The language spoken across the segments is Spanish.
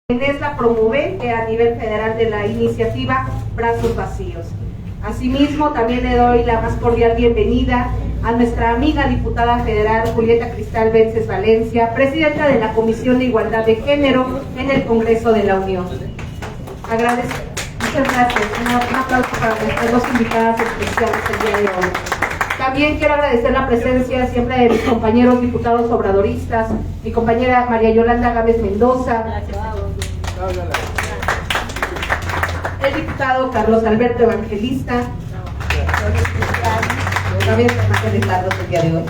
Es la promovente a nivel federal de la iniciativa Brazos Vacíos. Asimismo, también le doy la más cordial bienvenida a nuestra amiga diputada federal Julieta Cristal Vences Valencia, presidenta de la Comisión de Igualdad de Género en el Congreso de la Unión. Agradezco. Muchas gracias. Un aplauso para nuestras dos invitadas especiales el día de hoy. También quiero agradecer la presencia siempre de mis compañeros diputados obradoristas, mi compañera María Yolanda Gámez Mendoza, el diputado Carlos Alberto Evangelista, el día de hoy,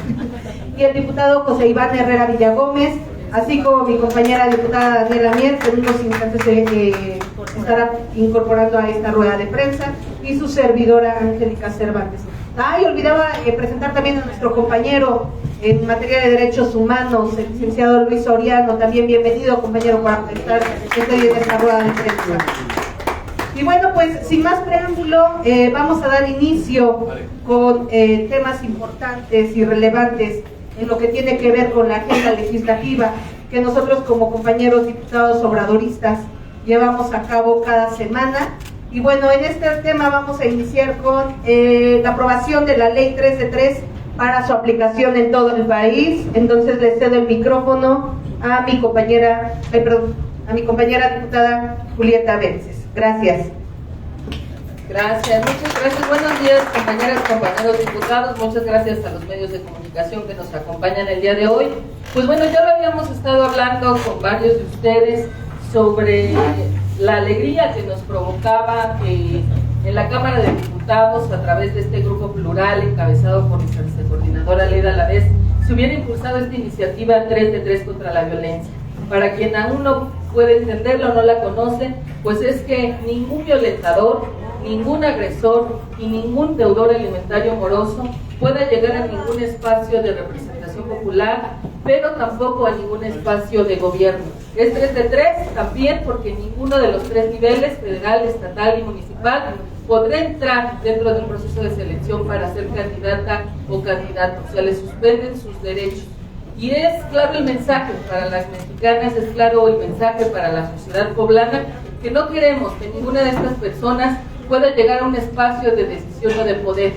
y el diputado José Iván Herrera Villagómez, así como mi compañera diputada Daniela Mier, que en unos instantes se estará incorporando a esta rueda de prensa, y su servidora Angélica Cervantes. Olvidaba presentar también a nuestro compañero en materia de derechos humanos, el licenciado Luis Soriano. También bienvenido, compañero, para estar en esta rueda de prensa. Y bueno, pues sin más preámbulo, vamos a dar inicio con temas importantes y relevantes en lo que tiene que ver con la agenda legislativa que nosotros como compañeros diputados obradoristas llevamos a cabo cada semana. Y bueno, en este tema vamos a iniciar con la aprobación de la Ley 3 de 3 para su aplicación en todo el país. Entonces le cedo el micrófono a mi compañera, diputada Julieta Vences. Gracias. Gracias, muchas gracias. Buenos días, compañeras, compañeros diputados. Muchas gracias a los medios de comunicación que nos acompañan el día de hoy. Pues bueno, ya lo habíamos estado hablando con varios de ustedes sobre la alegría que nos provocaba que en la Cámara de Diputados, a través de este grupo plural encabezado por nuestra vicecoordinadora Leida Alavés, se hubiera impulsado esta iniciativa 3 de 3 contra la violencia. Para quien aún no puede entenderlo o no la conoce, pues es que ningún violentador, ningún agresor y ningún deudor alimentario moroso pueda llegar a ningún espacio de representación popular, pero tampoco a ningún espacio de gobierno. Es 3 de 3 también porque ninguno de los tres niveles, federal, estatal y municipal, podrá entrar dentro de un proceso de selección para ser candidata o candidato. O sea, le suspenden sus derechos. Y es claro el mensaje para las mexicanas, es claro el mensaje para la sociedad poblana, que no queremos que ninguna de estas personas pueda llegar a un espacio de decisión o de poder.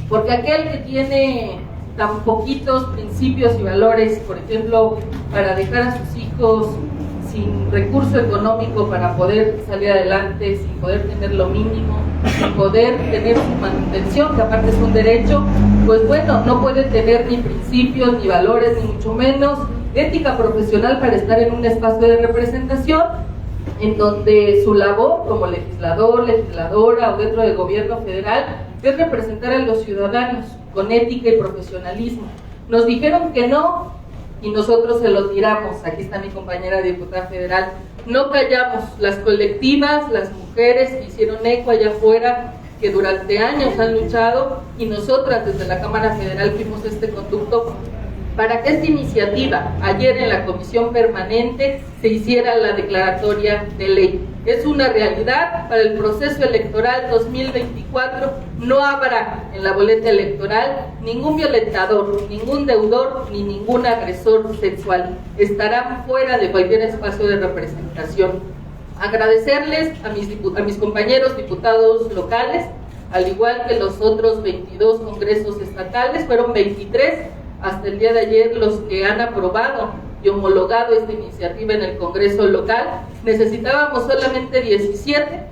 Porque aquel que tiene tan poquitos principios y valores, por ejemplo, para dejar a sus hijos sin recurso económico para poder salir adelante, sin poder tener lo mínimo, sin poder tener su manutención, que aparte es un derecho, pues bueno, no puede tener ni principios, ni valores, ni mucho menos ética profesional para estar en un espacio de representación en donde su labor como legislador, legisladora o dentro del gobierno federal es representar a los ciudadanos con ética y profesionalismo. Nos dijeron que no y nosotros se lo tiramos. Aquí está mi compañera diputada federal. No callamos. Las colectivas, las mujeres que hicieron eco allá afuera, que durante años han luchado, y nosotras desde la Cámara Federal fuimos este conducto para que esta iniciativa, ayer en la comisión permanente, se hiciera la declaratoria de ley. Es una realidad. Para el proceso electoral 2024 no habrá en la boleta electoral ningún violentador, ningún deudor, ni ningún agresor sexual. Estarán fuera de cualquier espacio de representación. Agradecerles a mis compañeros diputados locales, al igual que los otros 22 congresos estatales, fueron 23 hasta el día de ayer los que han aprobado y homologado esta iniciativa en el Congreso local. Necesitábamos solamente 17,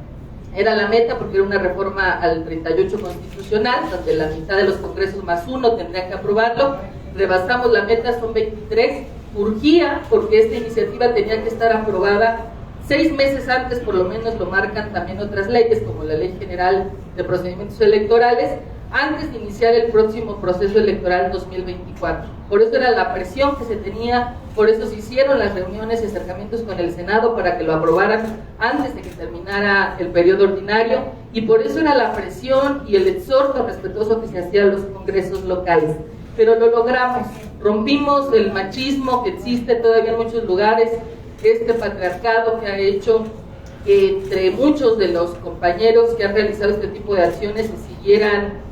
era la meta porque era una reforma al 38 constitucional, donde la mitad de los congresos más uno tendrían que aprobarlo. Rebasamos la meta, son 23, urgía porque esta iniciativa tenía que estar aprobada 6 meses antes, por lo menos lo marcan también otras leyes, como la Ley General de Procedimientos Electorales, antes de iniciar el próximo proceso electoral 2024. Por eso era la presión que se tenía, por eso se hicieron las reuniones y acercamientos con el Senado para que lo aprobaran antes de que terminara el periodo ordinario, y por eso era la presión y el exhorto respetuoso que se hacía a los congresos locales. Pero lo logramos, rompimos el machismo que existe todavía en muchos lugares, este patriarcado que ha hecho que entre muchos de los compañeros que han realizado este tipo de acciones se siguieran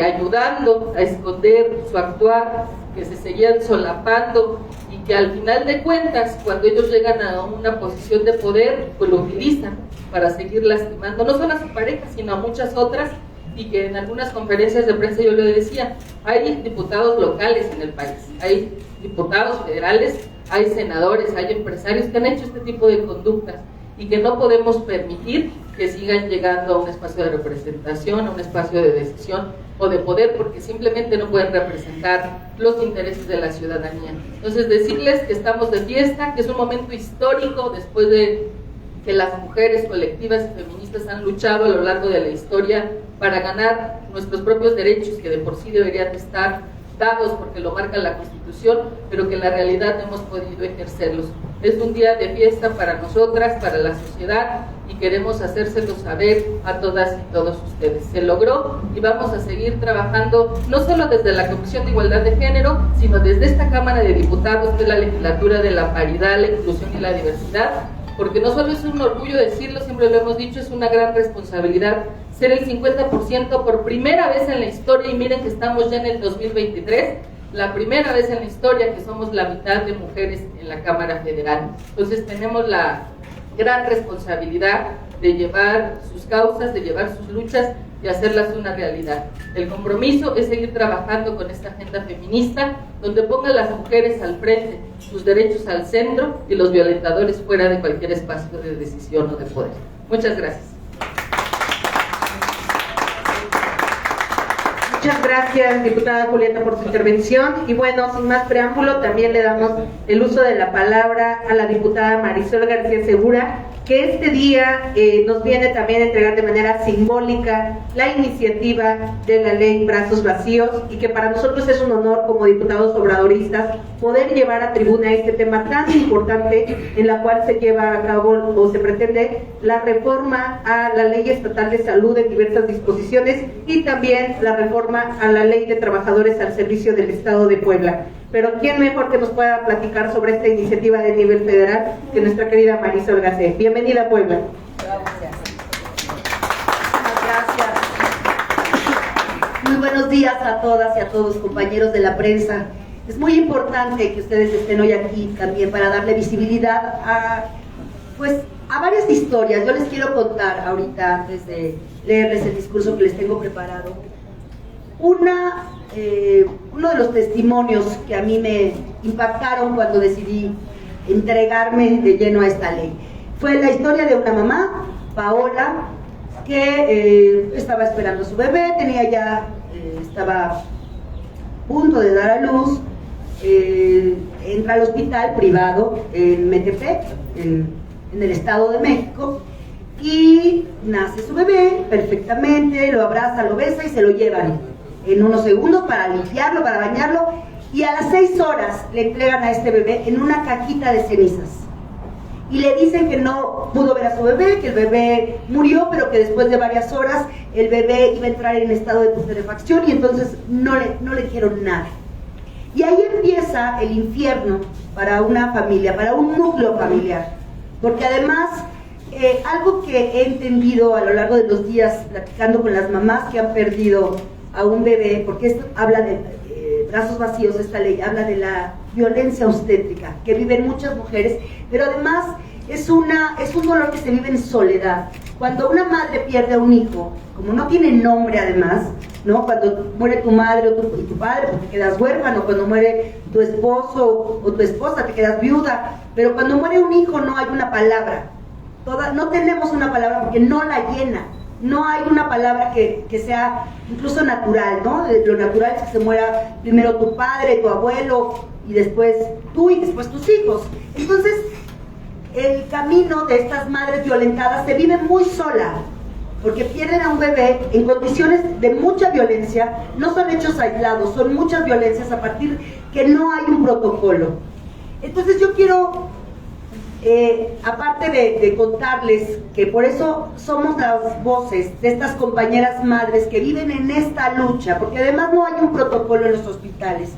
ayudando a esconder su actuar que se seguían solapando y que al final de cuentas, cuando ellos llegan a una posición de poder, pues lo utilizan para seguir lastimando, no solo a su pareja, sino a muchas otras, y que en algunas conferencias de prensa yo le decía, hay diputados locales en el país, hay diputados federales, hay senadores, hay empresarios que han hecho este tipo de conductas y que no podemos permitir que sigan llegando a un espacio de representación, a un espacio de decisión o de poder, porque simplemente no pueden representar los intereses de la ciudadanía. Entonces, decirles que estamos de fiesta, que es un momento histórico después de que las mujeres colectivas y feministas han luchado a lo largo de la historia para ganar nuestros propios derechos, que de por sí deberían estar dados porque lo marca la Constitución, pero que en la realidad no hemos podido ejercerlos. Es un día de fiesta para nosotras, para la sociedad, y queremos hacérselo saber a todas y todos ustedes. Se logró y vamos a seguir trabajando no solo desde la Comisión de Igualdad de Género, sino desde esta Cámara de Diputados, de la legislatura de la paridad, la inclusión y la diversidad, porque no solo es un orgullo decirlo, siempre lo hemos dicho, es una gran responsabilidad ser el 50% por primera vez en la historia, y miren que estamos ya en el 2023, la primera vez en la historia que somos la mitad de mujeres en la Cámara Federal. Entonces tenemos la gran responsabilidad de llevar sus causas, de llevar sus luchas y hacerlas una realidad. El compromiso es seguir trabajando con esta agenda feminista, donde ponga a las mujeres al frente, sus derechos al centro y los violentadores fuera de cualquier espacio de decisión o de poder. Muchas gracias. Muchas gracias, diputada Julieta, por su intervención. Y bueno, sin más preámbulo, también le damos el uso de la palabra a la diputada Marisol García Segura, que este día nos viene también a entregar de manera simbólica la iniciativa de la ley Brazos Vacíos, y que para nosotros es un honor como diputados obradoristas poder llevar a tribuna este tema tan importante, en la cual se lleva a cabo o se pretende la reforma a la Ley Estatal de Salud en diversas disposiciones, y también la reforma a la Ley de Trabajadores al Servicio del Estado de Puebla. Pero ¿quién mejor que nos pueda platicar sobre esta iniciativa de nivel federal que nuestra querida Marisol García? Bienvenida a Puebla. Gracias. Muy buenos días a todas y a todos, compañeros de la prensa. Es muy importante que ustedes estén hoy aquí también para darle visibilidad a varias historias. Yo les quiero contar ahorita, antes de leerles el discurso que les tengo preparado, uno de los testimonios que a mí me impactaron cuando decidí entregarme de lleno a esta ley. Fue la historia de una mamá, Paola, que estaba esperando a su bebé, estaba a punto de dar a luz, entra al hospital privado en Metepec, en el Estado de México, y nace su bebé perfectamente, lo abraza, lo besa y se lo llevan en unos segundos para limpiarlo, para bañarlo, y a las 6 horas le entregan a este bebé en una cajita de cenizas. Y le dicen que no pudo ver a su bebé, que el bebé murió, pero que después de varias horas el bebé iba a entrar en estado de putrefacción, y entonces no le dijeron nada. Y ahí empieza el infierno para una familia, para un núcleo familiar, porque además algo que he entendido a lo largo de los días platicando con las mamás que han perdido a un bebé, porque esto habla de Brazos Vacíos, esta ley habla de la violencia obstétrica que viven muchas mujeres, pero además es un dolor que se vive en soledad. Cuando una madre pierde a un hijo, como no tiene nombre además, ¿no? Cuando muere tu madre y tu padre, pues te quedas huérfano. Cuando muere tu esposo o tu esposa, te quedas viuda. Pero cuando muere un hijo no hay una palabra. No tenemos una palabra porque no la llena. No hay una palabra que sea incluso natural, ¿no? Lo natural es que se muera primero tu padre, tu abuelo, y después tú y después tus hijos. Entonces, el camino de estas madres violentadas se vive muy sola, porque pierden a un bebé en condiciones de mucha violencia. No son hechos aislados, son muchas violencias a partir que no hay un protocolo. Entonces yo quiero, aparte de contarles que por eso somos las voces de estas compañeras madres que viven en esta lucha, porque además no hay un protocolo en los hospitales.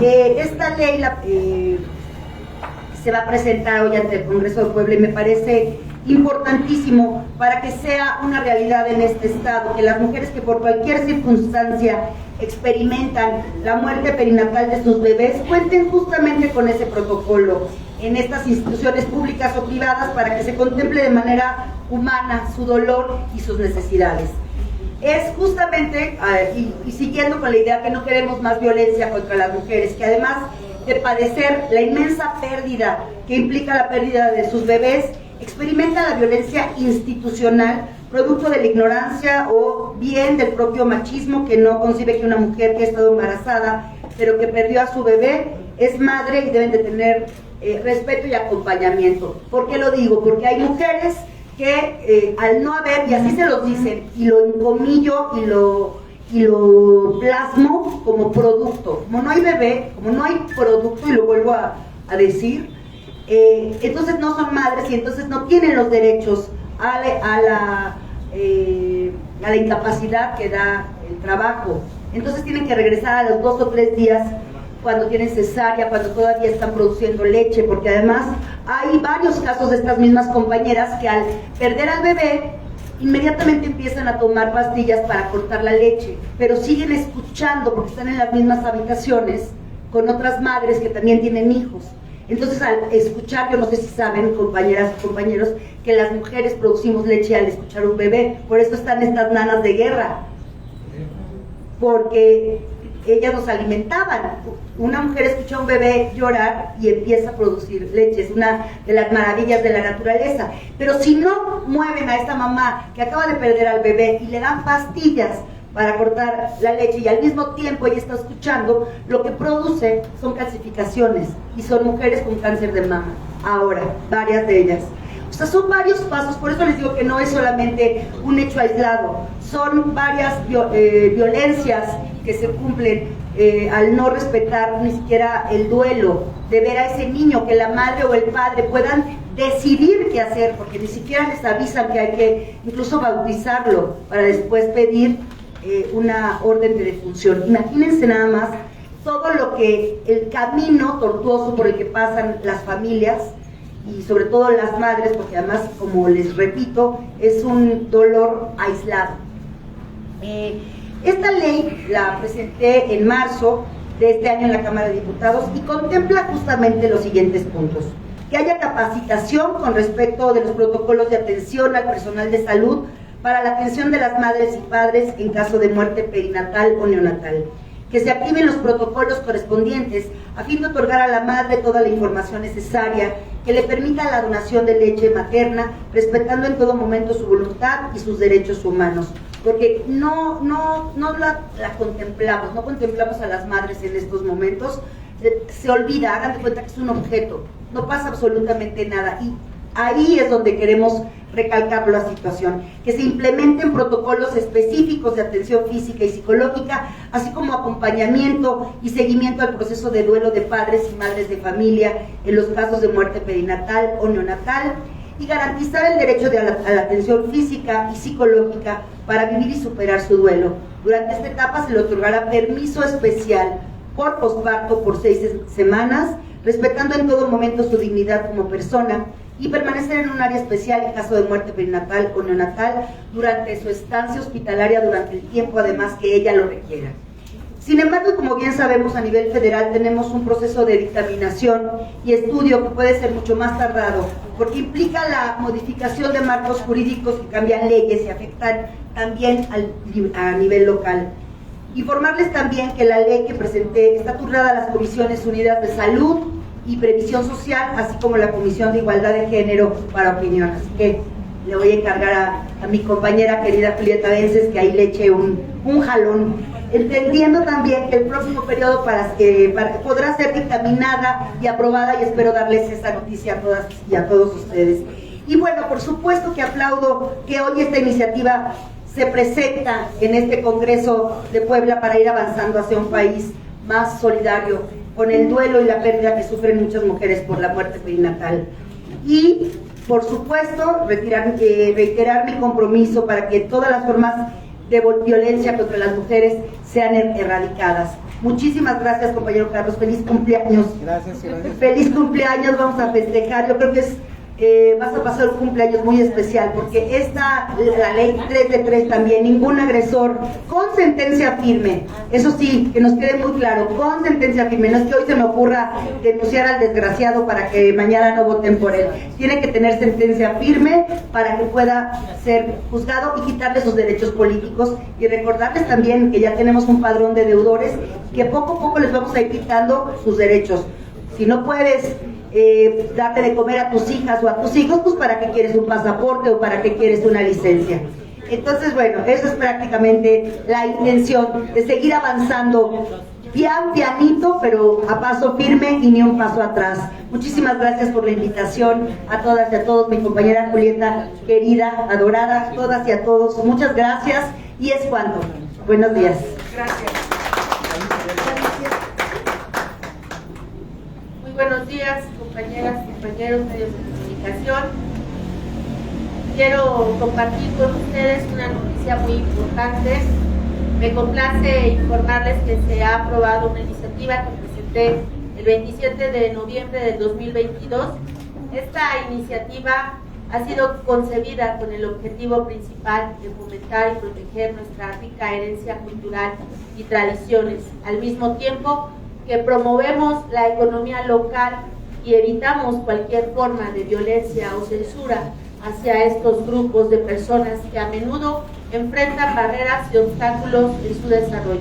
Esta ley se va a presentar hoy ante el Congreso de Puebla, y me parece importantísimo para que sea una realidad en este estado, que las mujeres que por cualquier circunstancia experimentan la muerte perinatal de sus bebés cuenten justamente con ese protocolo en estas instituciones públicas o privadas para que se contemple de manera humana su dolor y sus necesidades. Es justamente, y siguiendo con la idea que no queremos más violencia contra las mujeres, que además de padecer la inmensa pérdida que implica la pérdida de sus bebés, experimentan la violencia institucional producto de la ignorancia o bien del propio machismo, que no concibe que una mujer que ha estado embarazada pero que perdió a su bebé es madre y deben de tener respeto y acompañamiento. ¿Por qué lo digo? Porque hay mujeres que al no haber, y así se los dicen, y lo encomillo y lo plasmo como producto, como no hay bebé, como no hay producto, y lo vuelvo a decir, entonces no son madres y entonces no tienen los derechos a la incapacidad que da el trabajo. Entonces tienen que regresar a los 2 o 3 días cuando tienen cesárea, cuando todavía están produciendo leche, porque además hay varios casos de estas mismas compañeras que al perder al bebé inmediatamente empiezan a tomar pastillas para cortar la leche, pero siguen escuchando porque están en las mismas habitaciones con otras madres que también tienen hijos. Entonces, al escuchar, yo no sé si saben, compañeras y compañeros, que las mujeres producimos leche al escuchar un bebé. Por eso están estas nanas de guerra, porque ellas nos alimentaban. Una mujer escucha a un bebé llorar y empieza a producir leche. Es una de las maravillas de la naturaleza. Pero si no mueven a esta mamá que acaba de perder al bebé y le dan pastillas para cortar la leche y al mismo tiempo ella está escuchando, lo que produce son calcificaciones y son mujeres con cáncer de mama. Ahora, varias de ellas. O sea, son varios pasos, por eso les digo que no es solamente un hecho aislado, son varias violencias que se cumplen al no respetar ni siquiera el duelo, de ver a ese niño, que la madre o el padre puedan decidir qué hacer, porque ni siquiera les avisan que hay que incluso bautizarlo para después pedir una orden de defunción. Imagínense nada más todo lo que, el camino tortuoso por el que pasan las familias y sobre todo las madres, porque además, como les repito, es un dolor aislado. Esta ley la presenté en marzo de este año en la Cámara de Diputados y contempla justamente los siguientes puntos: que haya capacitación con respecto de los protocolos de atención al personal de salud para la atención de las madres y padres en caso de muerte perinatal o neonatal, que se activen los protocolos correspondientes a fin de otorgar a la madre toda la información necesaria que le permita la donación de leche materna, respetando en todo momento su voluntad y sus derechos humanos, porque no la contemplamos, no contemplamos a las madres en estos momentos, se olvida, hagan de cuenta que es un objeto, no pasa absolutamente nada, y ahí es donde queremos recalcar la situación, que se implementen protocolos específicos de atención física y psicológica, así como acompañamiento y seguimiento al proceso de duelo de padres y madres de familia en los casos de muerte perinatal o neonatal, y garantizar el derecho a la atención física y psicológica para vivir y superar su duelo. Durante esta etapa se le otorgará permiso especial por posparto por 6 semanas, respetando en todo momento su dignidad como persona, y permanecer en un área especial en caso de muerte perinatal o neonatal durante su estancia hospitalaria, durante el tiempo además que ella lo requiera. Sin embargo, como bien sabemos, a nivel federal tenemos un proceso de dictaminación y estudio que puede ser mucho más tardado, porque implica la modificación de marcos jurídicos que cambian leyes y afectan también a nivel local. Informarles también que la ley que presenté está turnada a las Comisiones Unidas de Salud y Previsión Social, así como la Comisión de Igualdad de Género para opinión. Así que le voy a encargar a mi compañera querida Julieta Vences que ahí le eche un jalón, entendiendo también que el próximo periodo podrá ser dictaminada y aprobada, y espero darles esa noticia a todas y a todos ustedes. Y bueno, por supuesto que aplaudo que hoy esta iniciativa se presenta en este Congreso de Puebla para ir avanzando hacia un país más solidario con el duelo y la pérdida que sufren muchas mujeres por la muerte perinatal. Y, por supuesto, reiterar mi compromiso para que todas las formas de violencia contra las mujeres sean erradicadas. Muchísimas gracias, compañero Carlos. Feliz cumpleaños. Gracias, gracias. Feliz cumpleaños, vamos a festejar. Yo creo que es vas a pasar un cumpleaños muy especial, porque la ley 3 de 3 también, ningún agresor con sentencia firme, eso sí, que nos quede muy claro, con sentencia firme, no es que hoy se me ocurra denunciar al desgraciado para que mañana no voten por él, tiene que tener sentencia firme para que pueda ser juzgado y quitarle sus derechos políticos, y recordarles también que ya tenemos un padrón de deudores, que poco a poco les vamos a ir quitando sus derechos. Si no puedes darte de comer a tus hijas o a tus hijos, pues para qué quieres un pasaporte o para qué quieres una licencia. Entonces, bueno, eso es prácticamente la intención de seguir avanzando pianito, pero a paso firme y ni un paso atrás. Muchísimas gracias por la invitación a todas y a todos, mi compañera Julieta, querida, adorada, todas y a todos, muchas gracias, y es cuanto. Buenos días. Gracias. Buenos días, compañeras, compañeros, medios de comunicación. Quiero compartir con ustedes una noticia muy importante. Me complace informarles que se ha aprobado una iniciativa que presenté el 27 de noviembre del 2022. Esta iniciativa ha sido concebida con el objetivo principal de fomentar y proteger nuestra rica herencia cultural y tradiciones, al mismo tiempo que promovemos la economía local y evitamos cualquier forma de violencia o censura hacia estos grupos de personas que a menudo enfrentan barreras y obstáculos en su desarrollo.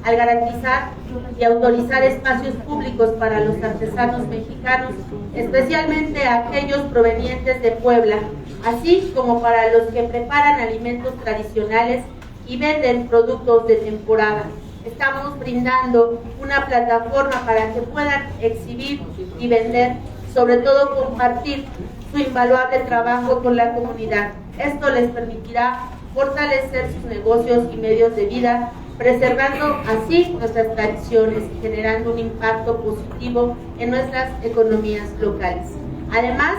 Al garantizar y autorizar espacios públicos para los artesanos mexicanos, especialmente aquellos provenientes de Puebla, así como para los que preparan alimentos tradicionales y venden productos de temporada, estamos brindando una plataforma para que puedan exhibir y vender, sobre todo compartir su invaluable trabajo con la comunidad. Esto les permitirá fortalecer sus negocios y medios de vida, preservando así nuestras tradiciones y generando un impacto positivo en nuestras economías locales. Además,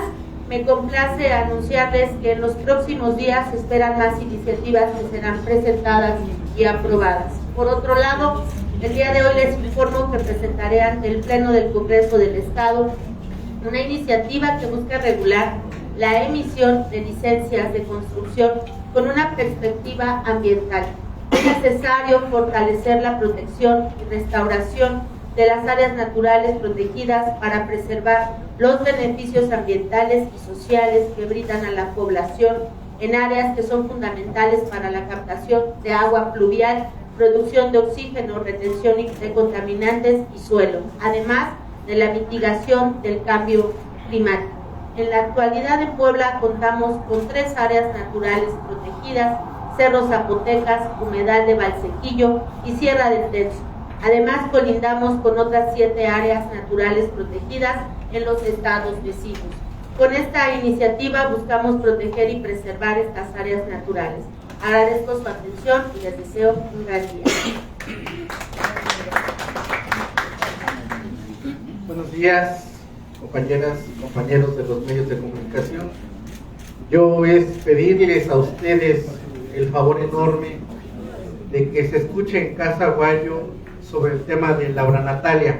me complace anunciarles que en los próximos días se esperan más iniciativas que serán presentadas y aprobadas. Por otro lado, el día de hoy les informo que presentaré ante el Pleno del Congreso del Estado una iniciativa que busca regular la emisión de licencias de construcción con una perspectiva ambiental. Es necesario fortalecer la protección y restauración de las áreas naturales protegidas para preservar los beneficios ambientales y sociales que brindan a la población en áreas que son fundamentales para la captación de agua pluvial, producción de oxígeno, retención de contaminantes y suelo, además de la mitigación del cambio climático. En la actualidad en Puebla contamos con 3 áreas naturales protegidas: Cerro Zapotecas, Humedal de Valsequillo y Sierra del Tenso. Además colindamos con otras 7 áreas naturales protegidas en los estados vecinos. Con esta iniciativa buscamos proteger y preservar estas áreas naturales. Agradezco su atención y les deseo un gran día. Buenos días, compañeras y compañeros de los medios de comunicación. Yo es pedirles a ustedes el favor enorme de que se escuche en Casa Aguayo sobre el tema de Laura Natalia.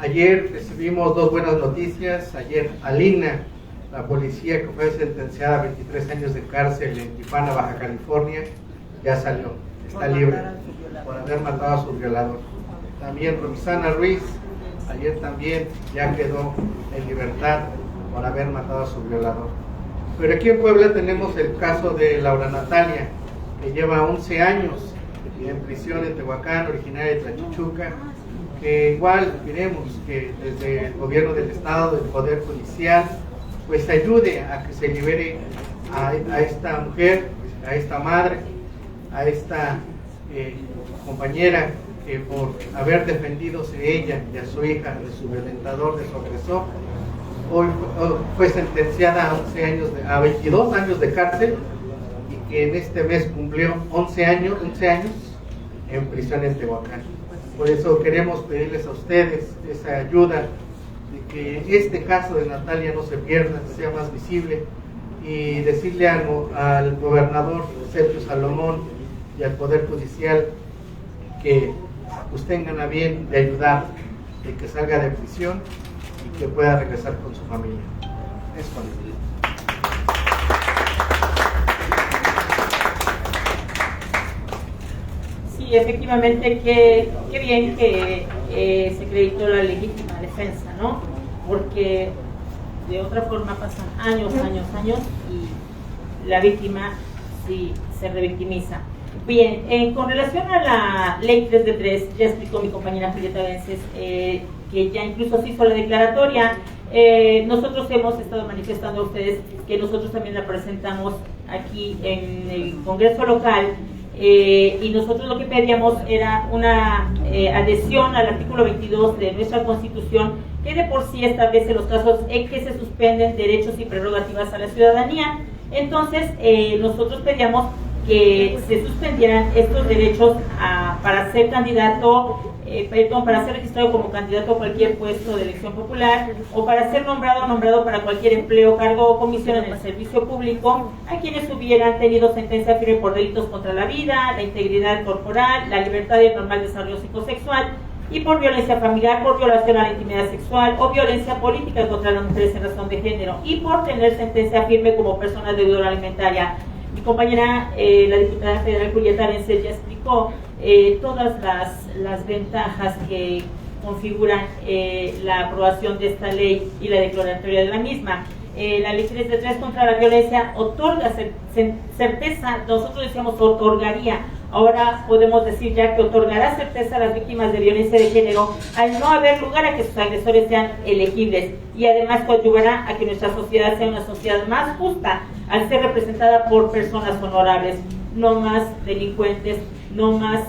Ayer recibimos 2 buenas noticias. Ayer Alina, la policía que fue sentenciada a 23 años de cárcel en Tijuana, Baja California, ya salió, está libre por haber matado a su violador. También Roxana Ruiz, ayer también ya quedó en libertad por haber matado a su violador. Pero aquí en Puebla tenemos el caso de Laura Natalia, que lleva 11 años en prisión en Tehuacán, originaria de Tlachichuca, que igual queremos que desde el gobierno del estado, del poder judicial, pues ayude a que se libere a esta mujer, a esta madre, a esta compañera que por haber defendido a ella y a su hija de su violentador, de su agresor, hoy fue sentenciada a 22 años de cárcel, y que en este mes cumplió 11 años en prisión en Tehuacán. Por eso queremos pedirles a ustedes esa ayuda, de que este caso de Natalia no se pierda, sea más visible, y decirle al gobernador Sergio Salomón y al Poder Judicial que pues tengan a bien de ayudar, de que salga de prisión y que pueda regresar con su familia. Es cuando. Sí, efectivamente, qué bien que se acreditó la legítima defensa, ¿no? Porque de otra forma pasan años y la víctima sí se revictimiza. Bien, con relación a la ley 3 de 3, ya explicó mi compañera Julieta Vences, que ya incluso se hizo la declaratoria. Nosotros hemos estado manifestando a ustedes que nosotros también la presentamos aquí en el Congreso local, y nosotros lo que pedíamos era una adhesión al artículo 22 de nuestra Constitución, que de por sí establece los casos en que se suspenden derechos y prerrogativas a la ciudadanía. Entonces, nosotros pedíamos que se suspendieran estos derechos para ser candidato, para ser registrado como candidato a cualquier puesto de elección popular, o para ser nombrado para cualquier empleo, cargo o comisión en el servicio público, a quienes hubieran tenido sentencia firme por delitos contra la vida, la integridad corporal, la libertad y el normal desarrollo psicosexual, y por violencia familiar, por violación a la intimidad sexual o violencia política contra las mujeres en razón de género, y por tener sentencia firme como persona deudora alimentaria. Mi compañera, la diputada federal Julieta Vences, ya explicó todas las ventajas que configuran la aprobación de esta ley y la declaratoria de la misma. La ley 3 de 3 contra la violencia otorga certeza, nosotros decíamos otorgaría, ahora podemos decir ya que otorgará certeza a las víctimas de violencia de género al no haber lugar a que sus agresores sean elegibles, y además coadyuvará a que nuestra sociedad sea una sociedad más justa al ser representada por personas honorables, no más delincuentes, no más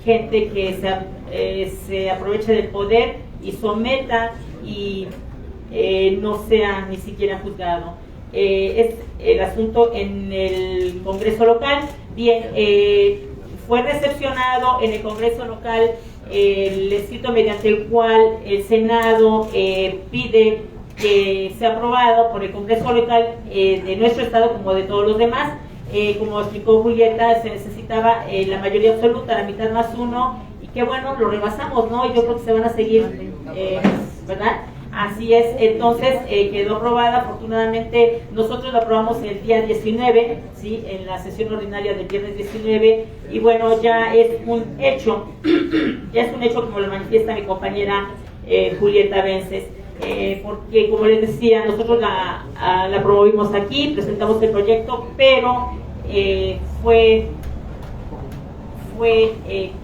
gente que se aproveche del poder y someta y no sea ni siquiera juzgado. Es el asunto en el Congreso local. Bien, fue recepcionado en el Congreso local el escrito mediante el cual el Senado pide que sea aprobado por el Congreso local de nuestro estado como de todos los demás. Como explicó Julieta, se necesitaba la mayoría absoluta, la mitad más uno, y que bueno, lo rebasamos, ¿no? Y yo creo que se van a seguir, ¿verdad? Así es, entonces quedó aprobada. Afortunadamente nosotros la aprobamos el día 19, ¿sí? En la sesión ordinaria del viernes 19, y bueno, ya es un hecho, como lo manifiesta mi compañera Julieta Vences, porque como les decía, nosotros la promovimos aquí, presentamos el proyecto, pero fue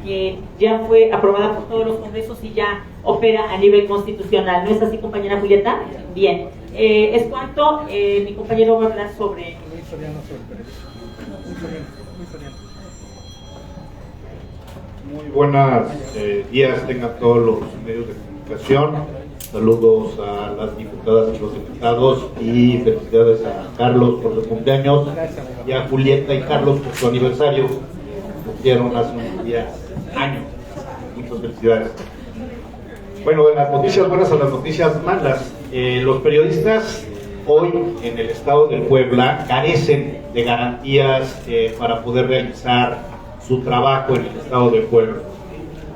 que ya fue aprobada por todos los congresos y ya opera a nivel constitucional. ¿No es así, compañera Julieta? Bien. Es cuanto, mi compañero va a hablar sobre... Muy buenos días tengan todos los medios de comunicación. Saludos a las diputadas y los diputados, y felicidades a Carlos por su cumpleaños y a Julieta y Carlos por su aniversario. Cumplieron hace unos días, años. Muchas felicidades. Bueno, de las noticias buenas a las noticias malas. Los periodistas hoy en el estado de Puebla carecen de garantías para poder realizar su trabajo en el estado de Puebla.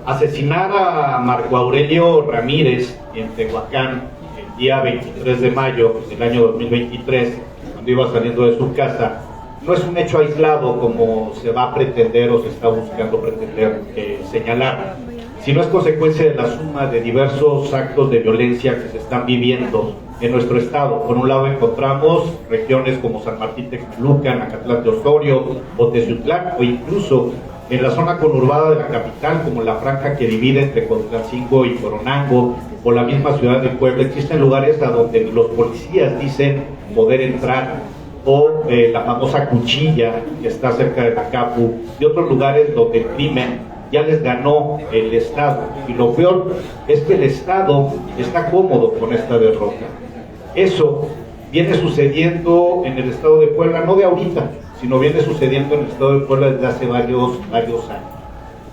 Asesinar a Marco Aurelio Ramírez en Tehuacán el día 23 de mayo del año 2023, cuando iba saliendo de su casa, no es un hecho aislado como se va a pretender o se está buscando señalar, sino es consecuencia de la suma de diversos actos de violencia que se están viviendo en nuestro estado. Por un lado encontramos regiones como San Martín Texmelucan, Acatlán de Osorio, Oteciutlán, o incluso en la zona conurbada de la capital, como la franja que divide entre Contlancingo y Coronango, o la misma ciudad de Puebla. Existen lugares a donde los policías dicen poder entrar, o la famosa Cuchilla, que está cerca de Tacapu, y otros lugares donde el crimen ya les ganó el Estado. Y lo peor es que el Estado está cómodo con esta derrota. Eso viene sucediendo en el estado de Puebla, no de ahorita, sino viene sucediendo en el estado de Puebla desde hace varios años.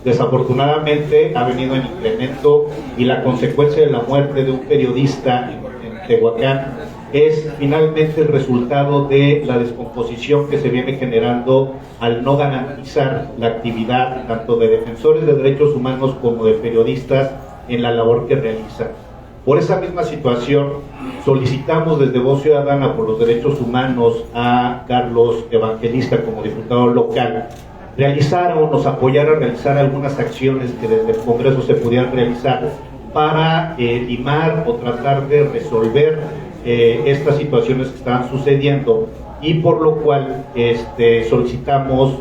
Desafortunadamente ha venido en incremento, y la consecuencia de la muerte de un periodista en Tehuacán es finalmente el resultado de la descomposición que se viene generando al no garantizar la actividad tanto de defensores de derechos humanos como de periodistas en la labor que realizan. Por esa misma situación, solicitamos desde Voz Ciudadana por los Derechos Humanos a Carlos Evangelista como diputado local, realizar o nos apoyar a realizar algunas acciones que desde el Congreso se pudieran realizar para limar o tratar de resolver estas situaciones que están sucediendo, y por lo cual solicitamos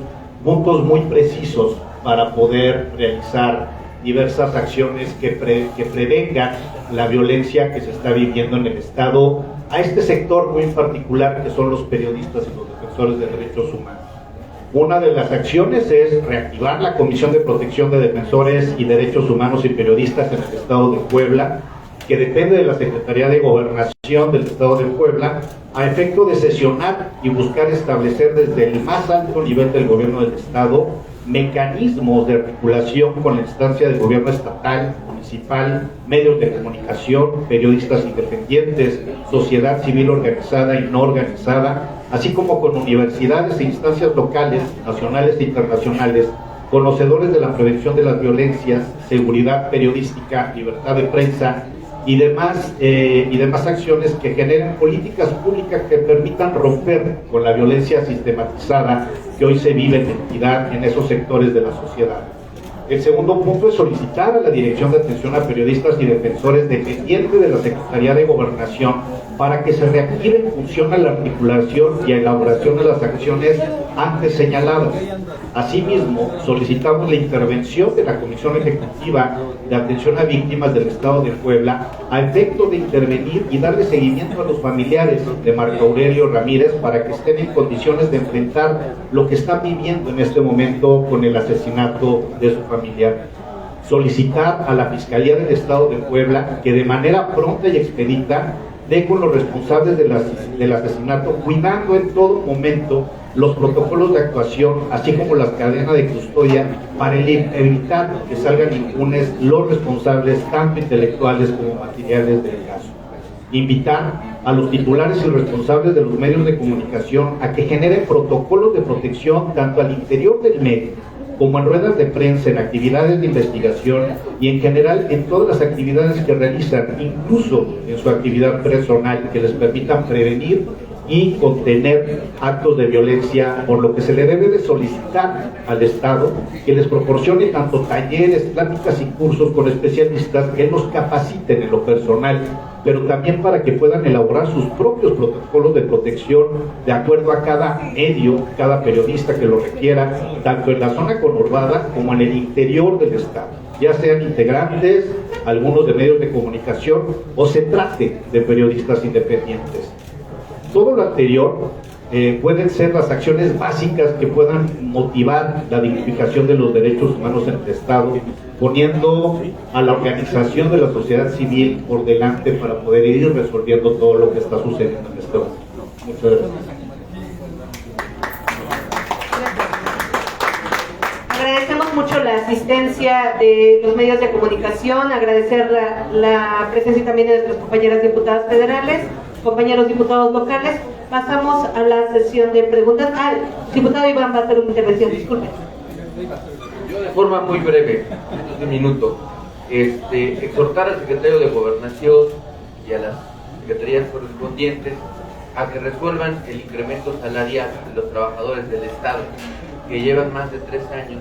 puntos muy precisos para poder realizar diversas acciones que prevengan la violencia que se está viviendo en el Estado a este sector muy en particular, que son los periodistas y los defensores de derechos humanos. Una de las acciones es reactivar la Comisión de Protección de Defensores y Derechos Humanos y Periodistas en el Estado de Puebla, que depende de la Secretaría de Gobernación del Estado de Puebla, a efecto de sesionar y buscar establecer desde el más alto nivel del gobierno del Estado mecanismos de articulación con la instancia del gobierno estatal, municipal, medios de comunicación, periodistas independientes, sociedad civil organizada y no organizada, así como con universidades e instancias locales, nacionales e internacionales, conocedores de la prevención de las violencias, seguridad periodística, libertad de prensa y demás acciones que generen políticas públicas que permitan romper con la violencia sistematizada que hoy se vive en entidad en esos sectores de la sociedad. El segundo punto es solicitar a la Dirección de Atención a Periodistas y Defensores dependiente de la Secretaría de Gobernación para que se reactive en función a la articulación y a elaboración de las acciones antes señaladas. Asimismo, solicitamos la intervención de la Comisión Ejecutiva de Atención a Víctimas del Estado de Puebla a efecto de intervenir y darle seguimiento a los familiares de Marco Aurelio Ramírez para que estén en condiciones de enfrentar lo que están viviendo en este momento con el asesinato de su familiar. Solicitar a la Fiscalía del Estado de Puebla que de manera pronta y expedita dé con los responsables del asesinato, cuidando en todo momento los protocolos de actuación, así como las cadenas de custodia, para evitar que salgan impunes los responsables, tanto intelectuales como materiales del caso. Invitar a los titulares y responsables de los medios de comunicación a que generen protocolos de protección tanto al interior del medio, como en ruedas de prensa, en actividades de investigación y en general en todas las actividades que realizan, incluso en su actividad personal, que les permitan prevenir y contener actos de violencia, por lo que se le debe de solicitar al Estado que les proporcione tanto talleres, pláticas y cursos con especialistas que los capaciten en lo personal, pero también para que puedan elaborar sus propios protocolos de protección de acuerdo a cada medio, cada periodista que lo requiera, tanto en la zona conurbada como en el interior del Estado, ya sean integrantes, algunos de medios de comunicación, o se trate de periodistas independientes. Todo lo anterior pueden ser las acciones básicas que puedan motivar la dignificación de los derechos humanos en el Estado, poniendo a la organización de la sociedad civil por delante para poder ir resolviendo todo lo que está sucediendo en este momento. Muchas gracias. Agradecemos mucho la asistencia de los medios de comunicación, agradecer la presencia también de nuestras compañeras diputadas federales, compañeros diputados locales. Pasamos a la sesión de preguntas. El diputado Iván va a hacer una intervención, disculpe. Yo de forma muy breve, menos de un minuto, exhortar al secretario de Gobernación y a las secretarías correspondientes a que resuelvan el incremento salarial de los trabajadores del Estado, que llevan más de 3 años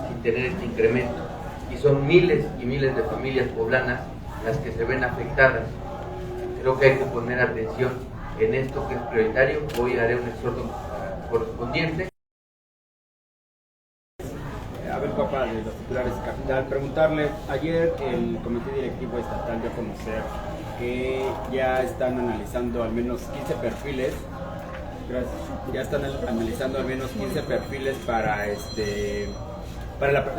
sin tener este incremento, y son miles y miles de familias poblanas las que se ven afectadas. Creo que hay que poner atención en esto, que es prioritario. Hoy haré un exhorto correspondiente. A ver, papá, de los titulares de Capital, preguntarle, ayer el Comité Directivo Estatal dio a conocer que ya están analizando al menos 15 perfiles, ya están analizando al menos 15 perfiles para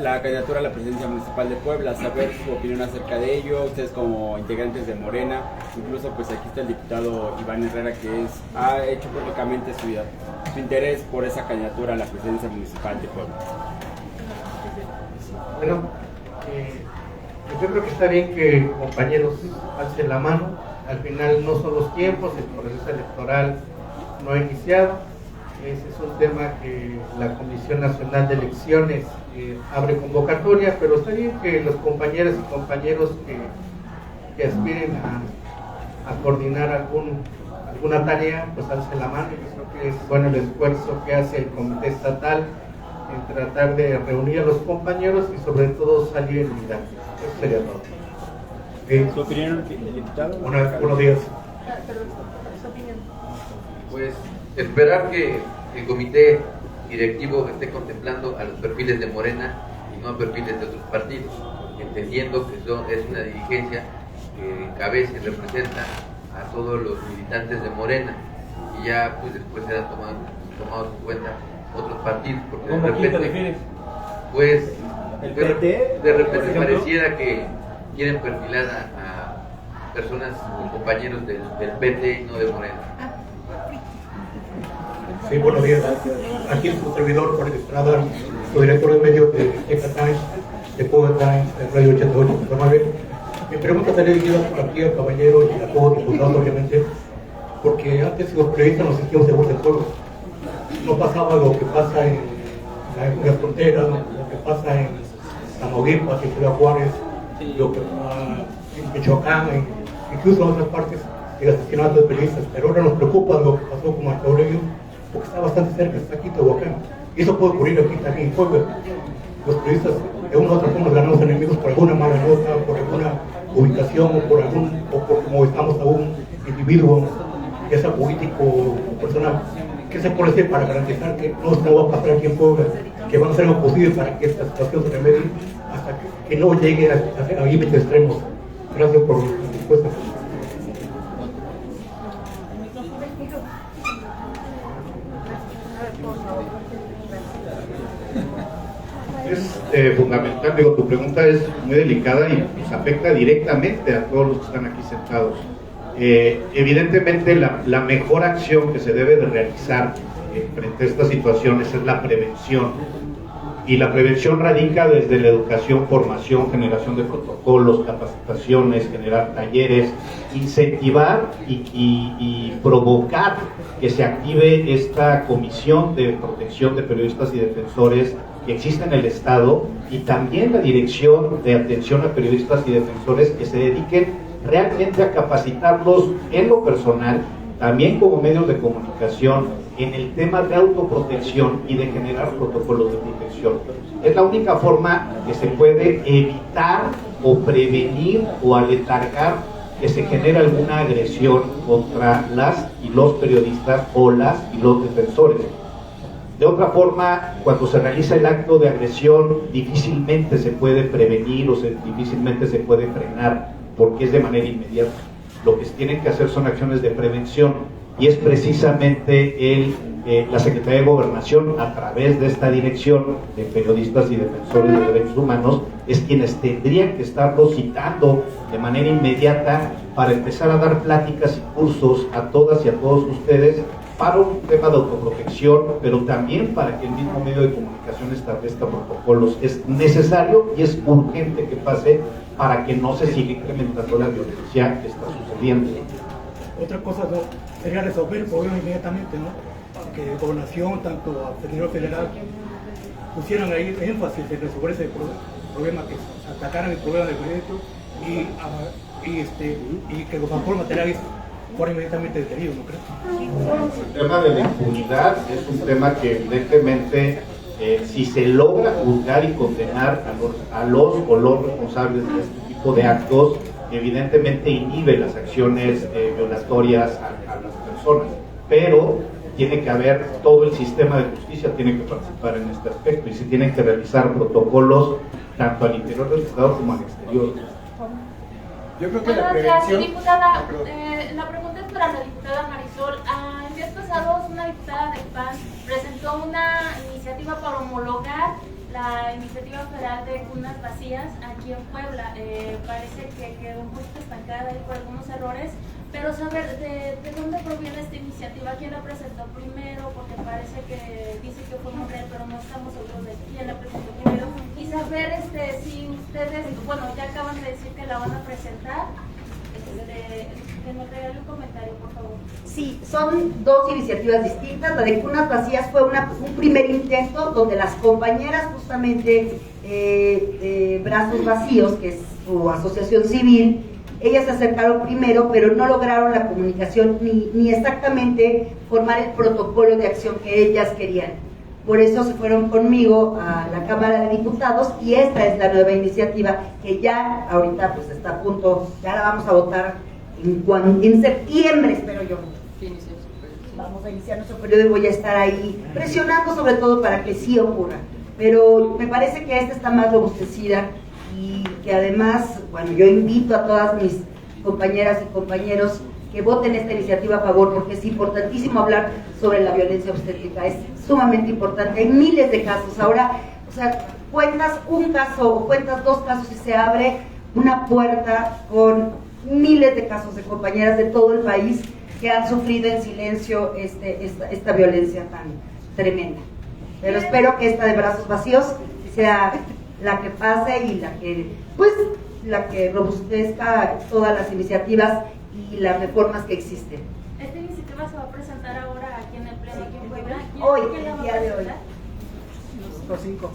la candidatura a la presidencia municipal de Puebla. Saber su opinión acerca de ello, ustedes como integrantes de Morena, incluso pues aquí está el diputado Iván Herrera, que ha hecho públicamente su interés por esa candidatura a la presidencia municipal de Puebla. Bueno, yo creo que está bien que compañeros alcen la mano. Al final no son los tiempos, el proceso electoral no ha iniciado. Ese es un tema que la Comisión Nacional de Elecciones abre convocatoria, pero está bien que los compañeros y compañeros que que aspiren a coordinar alguna tarea, pues alce la mano. Yo creo que es bueno el esfuerzo que hace el comité estatal en tratar de reunir a los compañeros y sobre todo salir en unidad. Eso sería todo. ¿Su opinión, diputado? Buenos días. Pues esperar que el comité directivo esté contemplando a los perfiles de Morena y no a perfiles de otros partidos, entendiendo que es una dirigencia que encabeza y representa a todos los militantes de Morena, y ya pues después serán tomados en cuenta otros partidos, porque de repente, pues de repente pareciera que quieren perfilar a personas o compañeros del PT y no de Morena. Sí, buenos días. Aquí es su servidor, Jorge Estrada, su director de medios de Teca Times, de Puebla Times, de Radio 88.9. Mi pregunta está dirigida aquí al caballero y a todos los diputados, obviamente, porque antes los periodistas nos sentíamos seguros del pueblo. No pasaba lo que pasa en la frontera, lo que pasa en Tamaulipas, en Ciudad Juárez, lo que pasa en Michoacán, incluso en otras partes, el asesinato de periodistas. Pero ahora nos preocupa lo que pasó con Marco Aurelio, porque está bastante cerca, está aquí Tehuacán. Y eso puede ocurrir aquí también en Puebla. Los periodistas de una u otra forma ganamos enemigos por alguna mala nota, por alguna ubicación, o por como estamos a un individuo, ya sea político o personal. ¿Qué se puede hacer para garantizar que no va a pasar aquí en Puebla? Que van a hacer lo posible para que esta situación se remedie hasta que no llegue a límites extremos. Gracias por la respuesta. Es fundamental, digo, tu pregunta es muy delicada y pues, afecta directamente a todos los que están aquí sentados. Evidentemente la mejor acción que se debe de realizar frente a estas situaciones es la prevención, y la prevención radica desde la educación, formación, generación de protocolos, capacitaciones, generar talleres, incentivar y provocar que se active esta comisión de protección de periodistas y defensores que existe en el Estado, y también la dirección de atención a periodistas y defensores que se dediquen realmente a capacitarlos en lo personal, también como medios de comunicación, en el tema de autoprotección y de generar protocolos de protección. Es la única forma que se puede evitar o prevenir o aletargar que se genere alguna agresión contra las y los periodistas o las y los defensores. De otra forma, cuando se realiza el acto de agresión, difícilmente se puede prevenir o difícilmente se puede frenar, porque es de manera inmediata. Lo que se tienen que hacer son acciones de prevención, y es precisamente la Secretaría de Gobernación, a través de esta dirección de periodistas y defensores de derechos humanos, es quienes tendrían que estarlos citando de manera inmediata para empezar a dar pláticas y cursos a todas y a todos ustedes para un tema de autoprotección, pero también para que el mismo medio de comunicación establezca protocolos. Es necesario y es urgente que pase para que no se siga incrementando la violencia que está sucediendo. Otra cosa sería resolver el problema inmediatamente, ¿no? Que Gobernación, tanto al Secretario Federal, pusieran ahí énfasis en resolver ese problema, que atacaran el problema del proyecto y que los transportes materiales fueran inmediatamente detenidos, ¿no crees? El tema de la impunidad es un tema que evidentemente si se logra juzgar y condenar a los o los responsables de este tipo de actos, evidentemente inhibe las acciones violatorias a las personas, pero tiene que haber, todo el sistema de justicia tiene que participar en este aspecto, y se tienen que realizar protocolos tanto al interior del Estado como al exterior. Yo creo que la prevención... Diputada, la pregunta es para la diputada Marisol. En días pasados, una diputada del PAN presentó una iniciativa para homologar la iniciativa federal de cunas vacías aquí en Puebla. Parece que quedó un poquito estancada ahí por algunos errores, pero saber de dónde proviene esta iniciativa, quién la presentó primero, porque parece que dice que fue mujer, pero no estamos seguros de quién la presentó primero, y saber si ustedes, bueno, ya acaban de decir que la van a presentar, que nos regale un comentario, por favor. Sí, son dos iniciativas distintas. La de cunas vacías fue un primer intento donde las compañeras justamente de Brazos Vacíos, que es su asociación civil, ellas se acercaron primero, pero no lograron la comunicación ni exactamente formar el protocolo de acción que ellas querían. Por eso se fueron conmigo a la Cámara de Diputados y esta es la nueva iniciativa que ya ahorita pues está a punto, ya la vamos a votar en septiembre, espero yo. Vamos a iniciar nuestro periodo y voy a estar ahí presionando sobre todo para que sí ocurra. Pero me parece que esta está más robustecida y que además, bueno, yo invito a todas mis compañeras y compañeros que voten esta iniciativa a favor, porque es importantísimo hablar sobre la violencia obstétrica, es sumamente importante, hay miles de casos, ahora, o sea, cuentas un caso o cuentas dos casos y se abre una puerta con miles de casos de compañeras de todo el país que han sufrido en silencio esta violencia tan tremenda. Pero espero que esta de brazos vacíos sea la que pase y la que robustezca todas las iniciativas y las reformas que existen. ¿Esta iniciativa se va a presentar ahora aquí en el Pleno, aquí en Puebla? Hoy, ¿Quién la va el a día de hoy. presentar? Los cinco.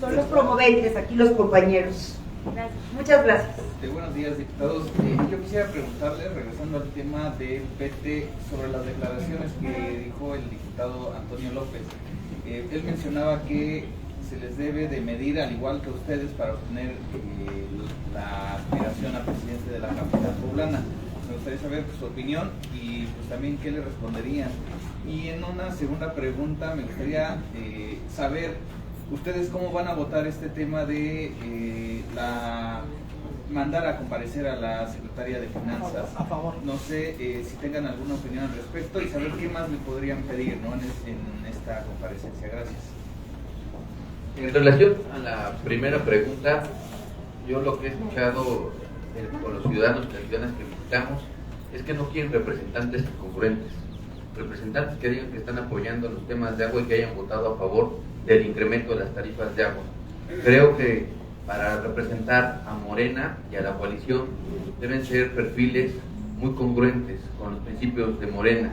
Son los promoventes, aquí los compañeros. Gracias. Muchas gracias. Buenos días, diputados. Yo quisiera preguntarle, regresando al tema del PT, sobre las declaraciones que dijo el diputado Antonio López. Él mencionaba que se les debe de medir al igual que ustedes para obtener la aspiración a presidente de la capital poblana. Me gustaría saber su opinión y pues también qué le responderían. Y en una segunda pregunta me gustaría saber ustedes cómo van a votar este tema de mandar a comparecer a la Secretaría de Finanzas. A favor. No sé si tengan alguna opinión al respecto y saber qué más le podrían pedir, ¿no?, en esta comparecencia. Gracias. En relación a la primera pregunta, yo lo que he escuchado con los ciudadanos y las ciudadanas que visitamos es que no quieren representantes incongruentes, representantes que digan que están apoyando los temas de agua y que hayan votado a favor del incremento de las tarifas de agua. Creo que para representar a Morena y a la coalición deben ser perfiles muy congruentes con los principios de Morena,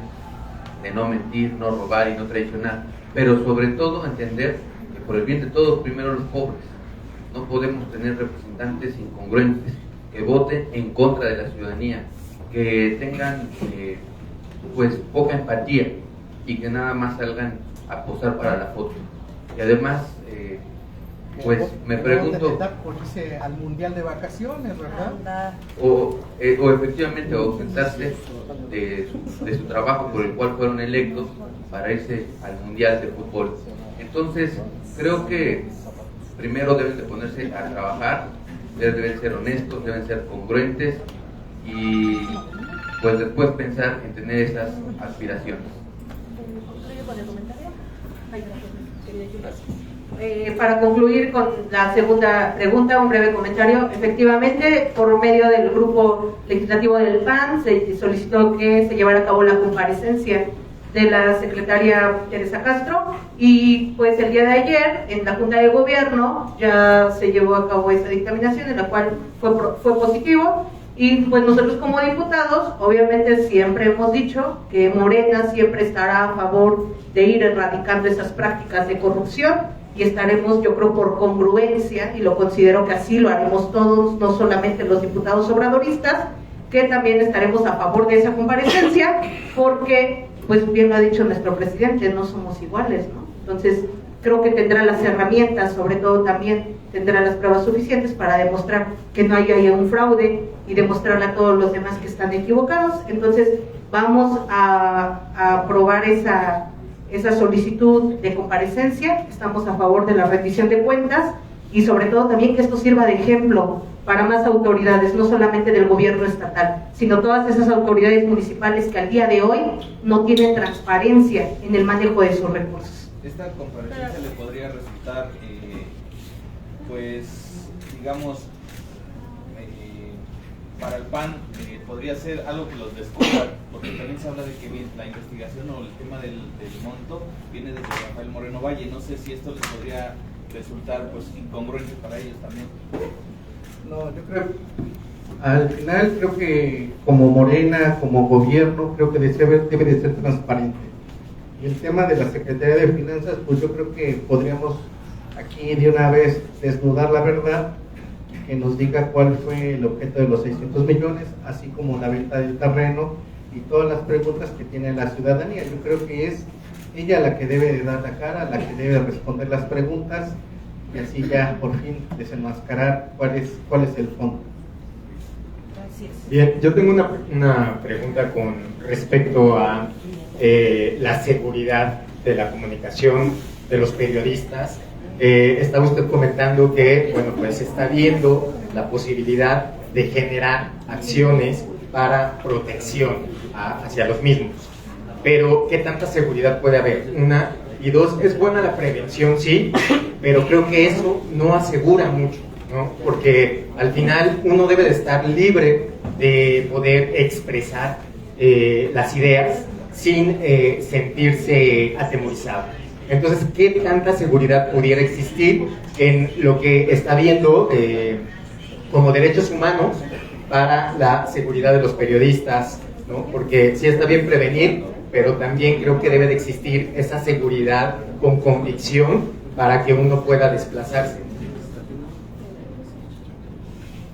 de no mentir, no robar y no traicionar, pero sobre todo entender que por el bien de todos, primero los pobres. No podemos tener representantes incongruentes que voten en contra de la ciudadanía, que tengan pues poca empatía y que nada más salgan a posar para la foto. Y además pues me pregunto por irse al mundial de vacaciones, ¿verdad? O efectivamente ausentarse de su trabajo por el cual fueron electos para irse al mundial de fútbol. Entonces creo que primero deben de ponerse a trabajar, deben ser honestos, deben ser congruentes y pues después pensar en tener esas aspiraciones. Para concluir con la segunda pregunta, un breve comentario. Efectivamente, por medio del grupo legislativo del PAN se solicitó que se llevara a cabo la comparecencia de la secretaria Teresa Castro y pues el día de ayer en la Junta de Gobierno ya se llevó a cabo esa dictaminación en la cual fue positivo y pues nosotros como diputados obviamente siempre hemos dicho que Morena siempre estará a favor de ir erradicando esas prácticas de corrupción y estaremos, yo creo, por congruencia, y lo considero que así lo haremos todos, no solamente los diputados obradoristas, que también estaremos a favor de esa comparecencia, porque, pues bien lo ha dicho nuestro presidente, no somos iguales, ¿no? Entonces, creo que tendrá las herramientas, sobre todo también tendrá las pruebas suficientes para demostrar que no haya un fraude y demostrarle a todos los demás que están equivocados. Entonces, vamos a aprobar esa solicitud de comparecencia. Estamos a favor de la rendición de cuentas y sobre todo también que esto sirva de ejemplo para más autoridades, no solamente del gobierno estatal, sino todas esas autoridades municipales que al día de hoy no tienen transparencia en el manejo de sus recursos. Esta comparecencia le podría resultar, pues, digamos, para el PAN podría ser algo que los descubra, porque también se habla de que la investigación o el tema del monto viene desde Rafael Moreno Valle. No sé si esto les podría resultar pues incongruente para ellos también. No, yo creo, al final creo que como Morena, como gobierno, creo que debe de ser transparente. Y el tema de la Secretaría de Finanzas, pues yo creo que podríamos aquí de una vez desnudar la verdad, que nos diga cuál fue el objeto de los 600 millones, así como la venta del terreno y todas las preguntas que tiene la ciudadanía. Yo creo que es ella la que debe de dar la cara, la que debe responder las preguntas y así ya por fin desenmascarar cuál es el fondo. Bien, yo tengo una pregunta con respecto a la seguridad de la comunicación de los periodistas. Está usted comentando que, bueno, pues está viendo la posibilidad de generar acciones para protección hacia los mismos. Pero, ¿qué tanta seguridad puede haber? Una, y dos, es buena la prevención, sí, pero creo que eso no asegura mucho, ¿no? Porque al final uno debe de estar libre de poder expresar las ideas sin sentirse atemorizado. Entonces, ¿qué tanta seguridad pudiera existir en lo que está viendo como derechos humanos para la seguridad de los periodistas, ¿no? Porque sí está bien prevenir, pero también creo que debe de existir esa seguridad con convicción para que uno pueda desplazarse.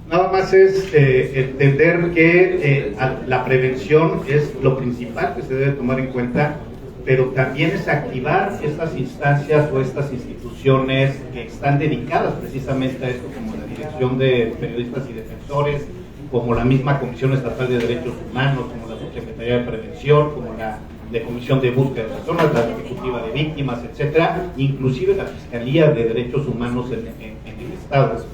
Nada más es entender que la prevención es lo principal que se debe tomar en cuenta, pero también es activar estas instancias o estas instituciones que están dedicadas precisamente a esto, como la Dirección de Periodistas y Defensores, como la misma Comisión Estatal de Derechos Humanos, como la Subsecretaría de Prevención, como la de Comisión de Búsqueda de Personas, la Ejecutiva de Víctimas, etcétera, inclusive la Fiscalía de Derechos Humanos en el Estado.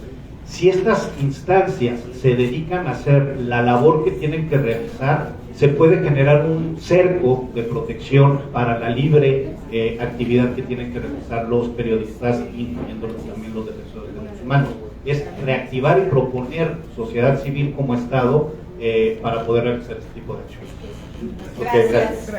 Si estas instancias se dedican a hacer la labor que tienen que realizar, se puede generar un cerco de protección para la libre actividad que tienen que realizar los periodistas, incluyendo también los defensores de derechos humanos. Es reactivar y proponer sociedad civil como Estado para poder realizar este tipo de acciones. Gracias.